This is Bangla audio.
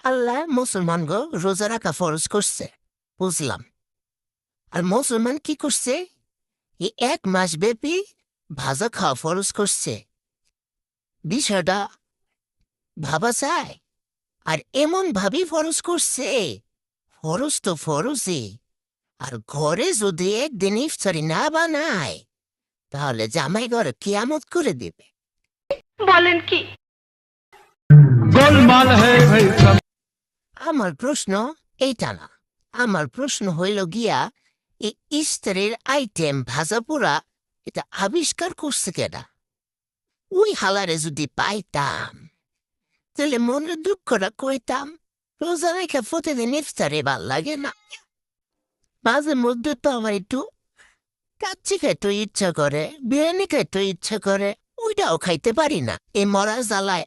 আল্লাহ মুসলমানগো রোজা রাখা ফরজ করছে, বুঝলাম। আর মুসলমান কি করছে? এই 1 মাস ব্যাপী ভাজা খাওয়া ফরজ করছে। বিষয়টা ভাবা যায়। আর এমন ভাবেই ফরজ করছে, ফরজ তো ফরজই। আর ঘরে যদি একদিন ইফতারি না বানায়, তাহলে জামাই ঘরে কিয়ামত করে দেবে। বলেন কি? गोलमाल है भाई सब। আমার প্রশ্ন এইটা না। আমার প্রশ্ন হইল গিয়া, এই ইফতারের আইটেম ভাজা পোড়া এটা আবিষ্কার করছে কেডা? ওই হালারে যদি পাইতাম, তাহলে মনের দুঃখটা কইতাম। রোজা রেখে প্রতিদিন ইফতারে ভাল লাগে না। মাঝে মধ্যে তো আমার একটু কাচ্চি খাইতে ইচ্ছা করে, বিরিয়ানি খাইতে ইচ্ছা করে, ওইটাও খাইতে পারি না এই মরা জ্বালায়।